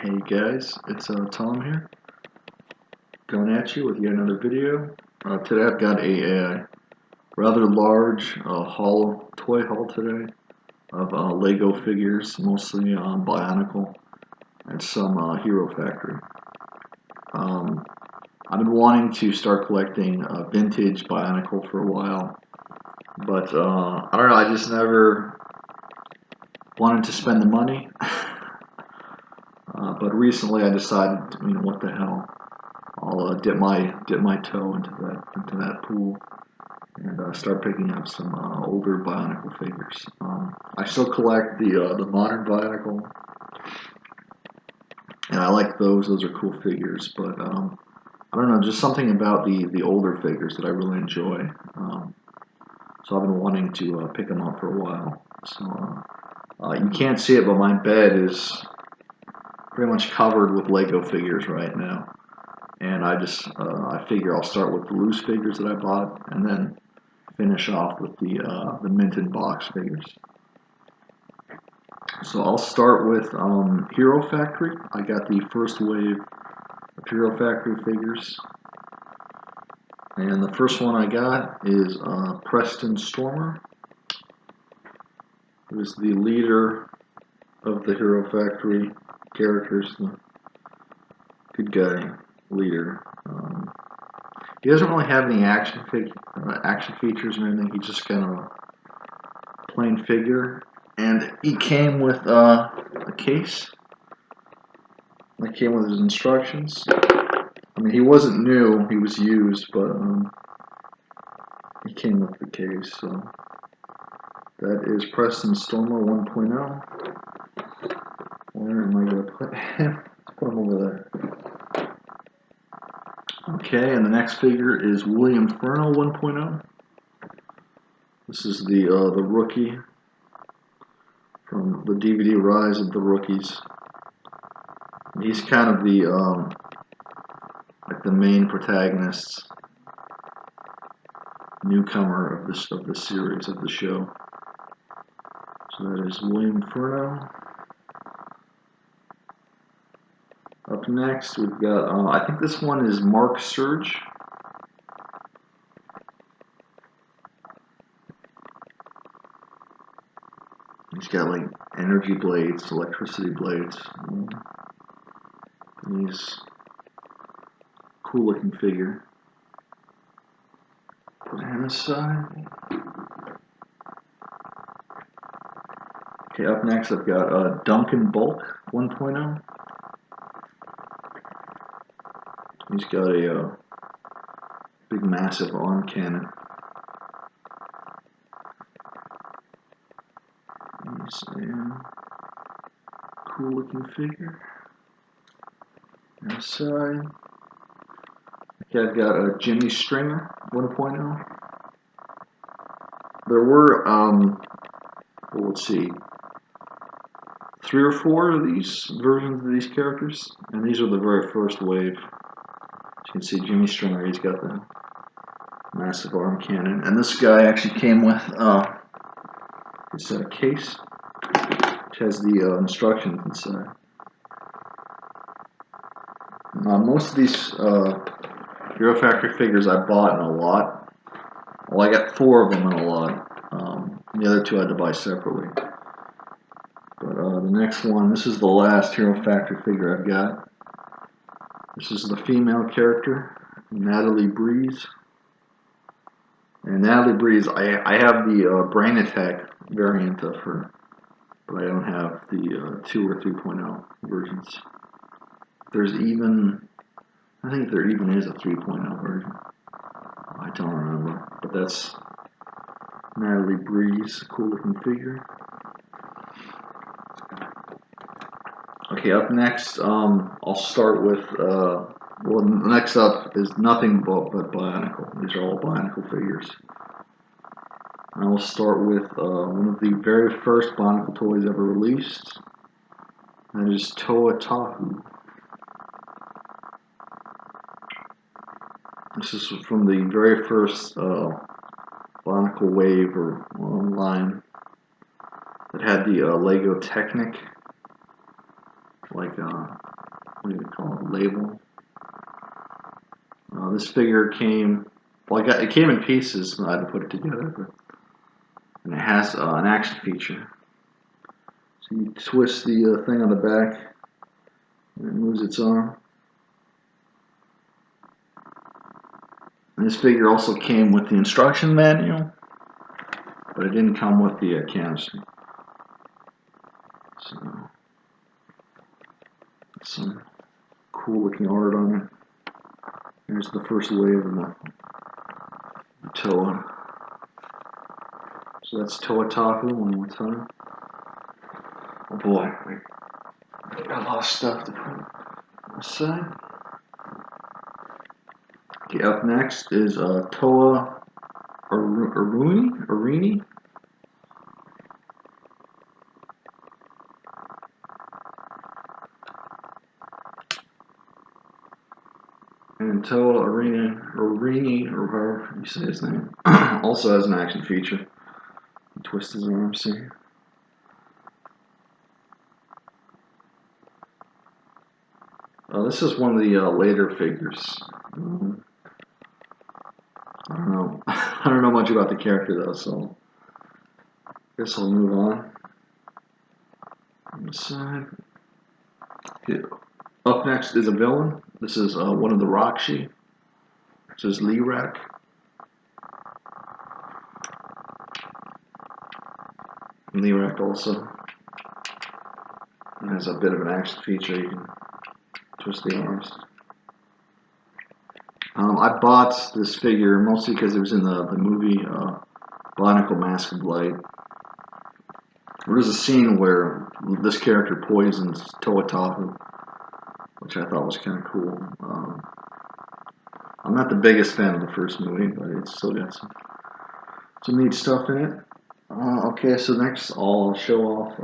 Hey guys, it's Tom here, coming at you with yet another video. Today I've got a rather large toy haul today of Lego figures, mostly Bionicle, and some Hero Factory. I've been wanting to start collecting vintage Bionicle for a while, but I don't know, I just never wanted to spend the money. But recently I decided, what the hell, I'll dip my toe into that pool and start picking up some older Bionicle figures. I still collect the modern Bionicle, and I like those. Those are cool figures, but I don't know, just something about the older figures that I really enjoy. So I've been wanting to pick them up for a while. So you can't see it, but my bed is pretty much covered with Lego figures right now, and I figure I'll start with the loose figures that I bought, and then finish off with the minted box figures. So I'll start with Hero Factory. I got the first wave of Hero Factory figures, and the first one I got is Preston Stormer, who is the leader of the Hero Factory characters, the good guy leader. He doesn't really have any action features or anything. He's just kind of a plain figure, and he came with a case that came with his instructions. I mean, he wasn't new; he was used, but he came with the case. So that is Preston Stormer 1.0. Where am I going to put him? Let's put him over there. Okay, and the next figure is William Furno 1.0. This is the rookie from the DVD Rise of the Rookies. He's kind of the like the main protagonist, newcomer of the series of the show. So that is William Furno. Up next, we've got, I think this one is Mark Surge. He's got like energy blades, electricity blades. He's a cool looking figure. Put him aside. Okay, up next I've got Duncan Bulk 1.0. He's got a big, massive arm cannon. He's a cool-looking figure. Inside, okay, I've got a Jimmy Stringer 1.0. There were, well, let's see, 3 or 4 of these versions of these characters, and these are the very first wave. You can see Jimmy Stringer, he's got the massive arm cannon, and this guy actually came with his case, which has the instructions inside. Most of these Hero Factory figures I bought in a lot. Well, I got 4 of them in a lot. The other 2 I had to buy separately. But the next one, this is the last Hero Factory figure I've got. This is the female character, Natalie Breeze. And Natalie Breeze, I have the Brain Attack variant of her, but I don't have the 2 or 3.0 versions. There's even, I think there even is a 3.0 version. I don't remember, but that's Natalie Breeze, cool looking figure. Okay, up next, I'll start with, well, next up is nothing but Bionicle. These are all Bionicle figures. I will start with one of the very first Bionicle toys ever released. That is Toa Tahu. This is from the very first Bionicle wave or line that had the Lego Technic, like what do you call it, label. This figure came, well, it came in pieces, and I had to put it together, and it has an action feature. So you twist the thing on the back, and it moves its arm. And this figure also came with the instruction manual, but it didn't come with the canister. So, some cool looking art on it. Here's the first wave of the Toa. So that's Toa Tahu one more time. Oh boy, I got a lot of stuff to put on this side. Okay, up next is Toa Arini. And Toa Arini, or however you say his name, also has an action feature. Twist his arm, see? This is one of the later figures. I don't know. I don't know much about the character though, so I guess I'll move on. On the side. Okay. Up next is a villain. This is one of the Rakshi. This is Lirak. Lirak also has a bit of an action feature. You can twist the arms. I bought this figure mostly because it was in the movie Bionicle Mask of Light. There was a scene where this character poisons Toa Tahu, which I thought was kind of cool. I'm not the biggest fan of the first movie, but it's still got some neat stuff in it. Okay, so next I'll show off.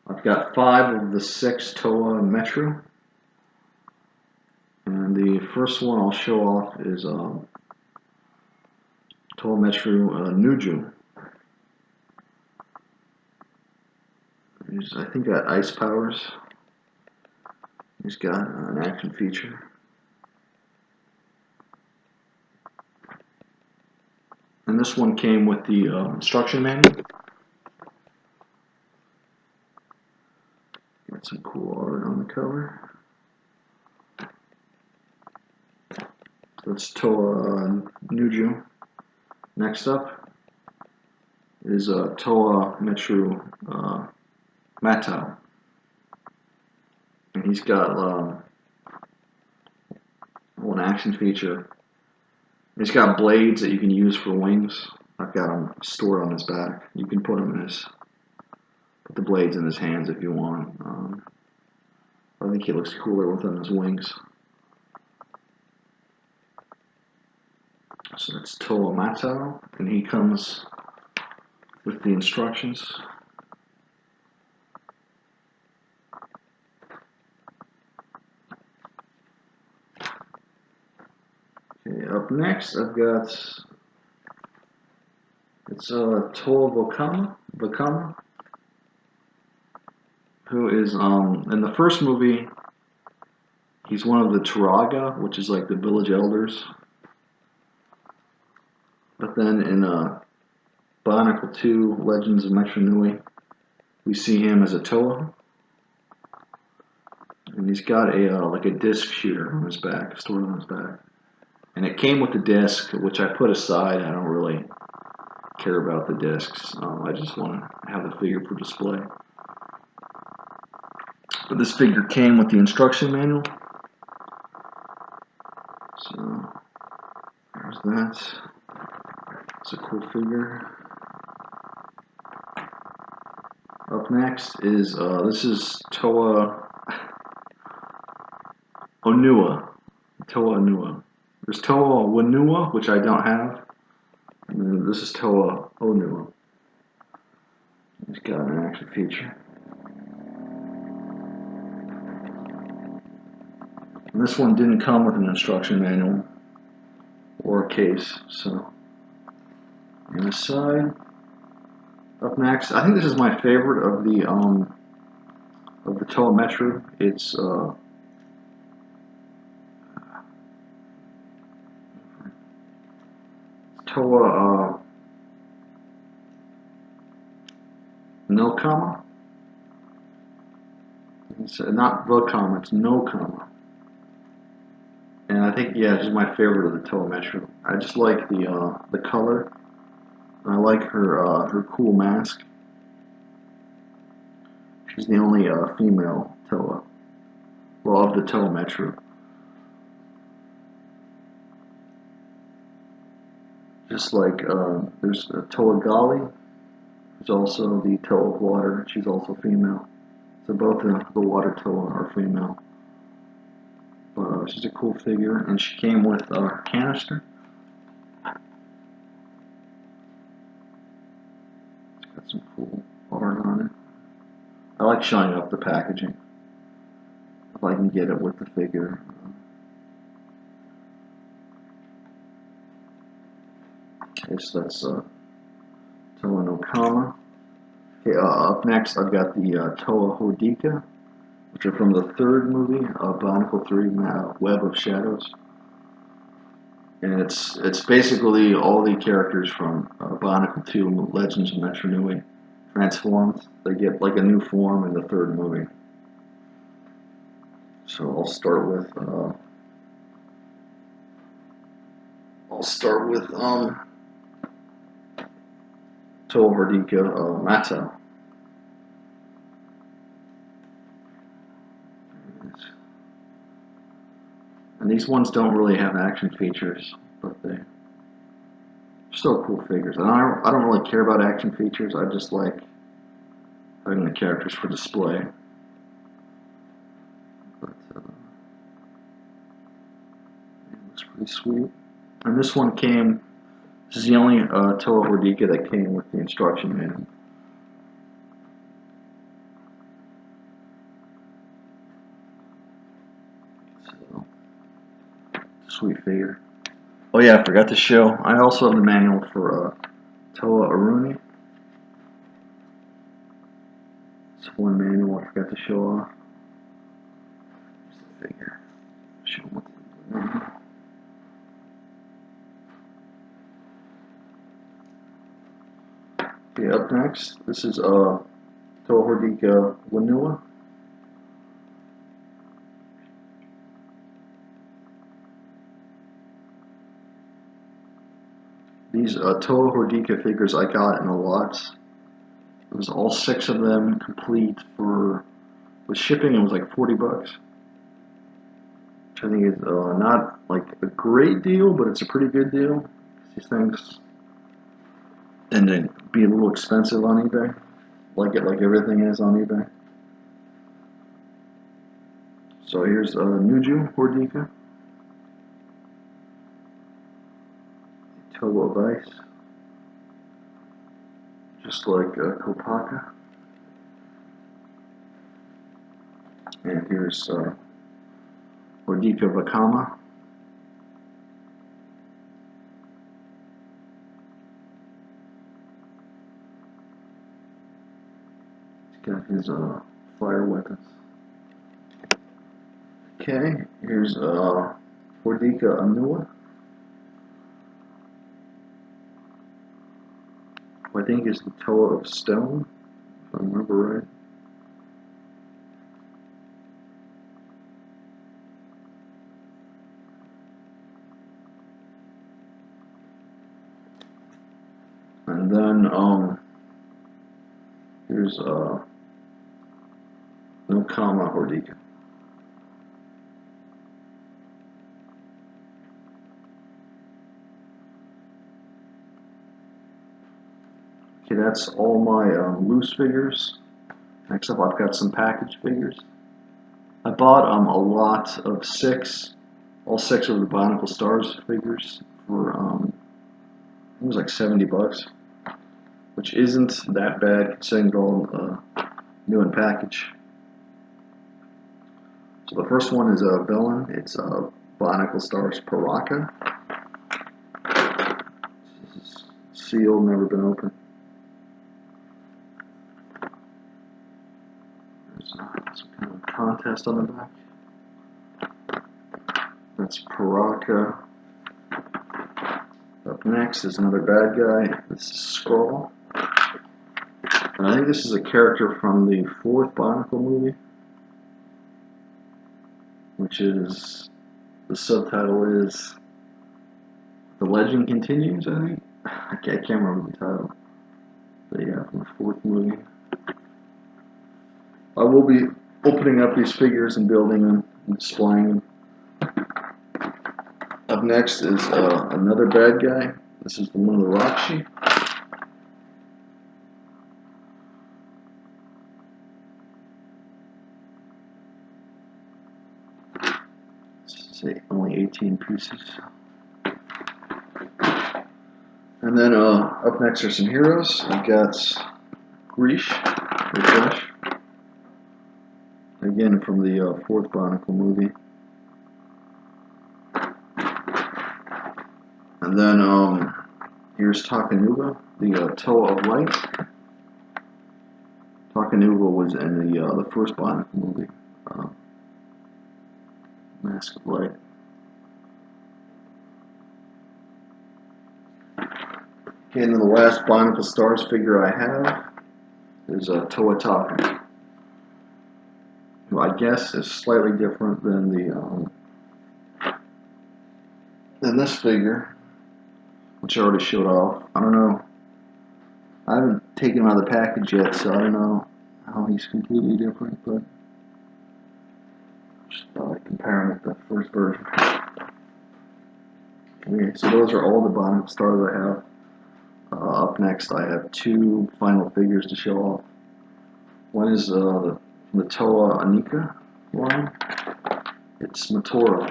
I've got 5 of the 6 Toa Metro. And the first one I'll show off is Toa Metro Nuju. He's, I think, got ice powers. He's got an action feature. And this one came with the instruction manual. Got some cool art on the cover. That's Toa Nuju. Next up is Toa Metro Matau. And he's got an action feature. He's got blades that you can use for wings. I've got them stored on his back. You can put the blades in his hands if you want. I think he looks cooler with them as wings. So that's Toa Matau, and he comes with the instructions. Okay, up next I've got Toa Vakama, who is in the first movie he's one of the Turaga, which is like the village elders. But then in Bionicle 2 Legends of Metro Nui, we see him as a Toa. And he's got like a disc shooter on his back, stored on his back. And it came with the disc, which I put aside. I don't really care about the discs. I just want to have the figure for display. But this figure came with the instruction manual. So there's that. It's a cool figure. Up next is this is Toa Onua. Toa Onua. There's Toa Wanua, which I don't have. And then this is Toa Onua. He's got an action feature. And this one didn't come with an instruction manual or a case, so on the side. Up next, I think this is my favorite of the Toa Metro. It's Toa no comma. It's not the comma. It's no comma. And I think yeah, she's my favorite of the Toa Metro. I just like the color. I like her cool mask. She's the only female Toa. Well, of the Toa Metro. Just like there's Toa Gali, who's also the Toa of water. She's also female. So both the water Toa are female. But she's a cool figure, and she came with a canister. It's got some cool art on it. I like showing up the packaging if I can get it with the figure. Okay, so that's Toa no Kama. Okay, up next I've got the Toa Hordika, which are from the third movie, Bionicle 3 Web of Shadows. And it's basically all the characters from Bionicle 2 Legends of Metro Nui transformed. They get like a new form in the third movie. So I'll start with Toa Hordika Mata. And these ones don't really have action features, but they're still cool figures. And I don't really care about action features. I just like having the characters for display. But it looks pretty sweet. And this one came. This is the only Toa Hordika that came with the instruction manual. So, sweet figure. Oh yeah, I forgot to show. I also have the manual for Toa Aruni. It's one manual I forgot to show off. Here's the figure. Show what the manual. Okay, up next, this is Toa Hordika Wanua. These Toa Hordika figures I got in a lot. It was all 6 of them complete for, with shipping, it was like 40 bucks. Which I think is not like a great deal, but it's a pretty good deal. These things tend to be a little expensive on eBay, like everything is on eBay. So here's Nuju Hordika, Toa Vice, just like Kopaka. And here's Hordika Vakama. He's got his fire weapons. Okay, here's Hordika Anua. Who I think is the Toa of Stone, if I remember right. And then here's no comma Hordika. Okay, that's all my loose figures. Next up, I've got some package figures. I bought a lot of 6, all 6 of the Bionicle Stars figures for I think it was like 70 bucks, which isn't that bad considering they're all new in package. So the first one is a villain. It's Bionicle Stars Paraka. This is sealed, never been opened. There's some kind of contest on the back. That's Paraka. Up next is another bad guy. This is Skrull. And I think this is a character from the 4th Bionicle movie, which is, the subtitle is The Legend Continues, I think. I can't remember the title. But yeah, from the 4th movie. I will be opening up these figures and building them and displaying them. Up next is another bad guy. This is one of the Roxy. Only 18 pieces. And then up next are some heroes. I've got Grish, again from the 4th Bionicle movie. And then here's Takanuva, the Toa of Light. Takanuva was in the 1st Bionicle movie, Mask of Light. Okay, and then the last Bionicle Stars figure I have is Toa Taka, who I guess is slightly different than this figure, which I already showed off. I don't know. I haven't taken him out of the package yet, so I don't know how he's completely different, but just compare him with the first version. Okay, so those are all the Bionicle Stars I have. Up next, I have 2 final figures to show off. One is the Toa Anika line. It's Matora.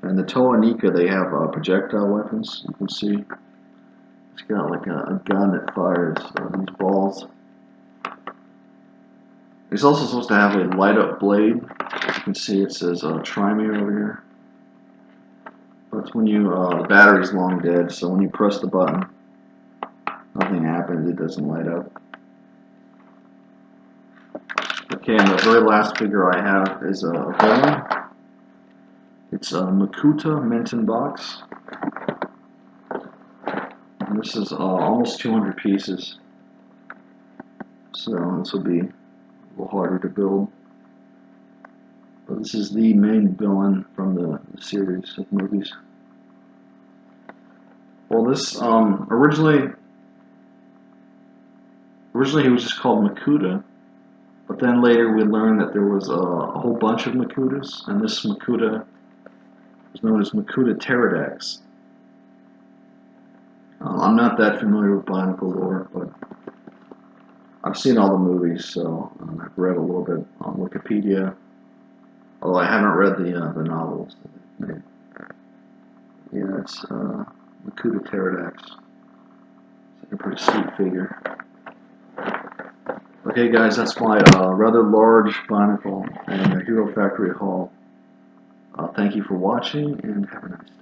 And the Toa Anika, they have projectile weapons. You can see it's got like a gun that fires these balls. It's also supposed to have a light up blade. You can see it says try me over here. But when you, the battery's long dead, so when you press the button, nothing happens, it doesn't light up. Okay, and the very last figure I have is a villain. It's a Makuta mint in box. And this is almost 200 pieces. So this will be a little harder to build. But this is the main villain from the series of movies. Well, this originally he was just called Makuta, but then later we learned that there was a whole bunch of Makutas, and this Makuta was known as Makuta Pterodax. I'm not that familiar with Bionicle lore, but I've seen all the movies, so I've read a little bit on Wikipedia. Although I haven't read the novels that they've made. Yeah, it's Makuta Pterodax. It's like a pretty sweet figure. Okay, guys, that's my rather large Bionicle and Hero Factory haul. Thank you for watching, and have a nice day.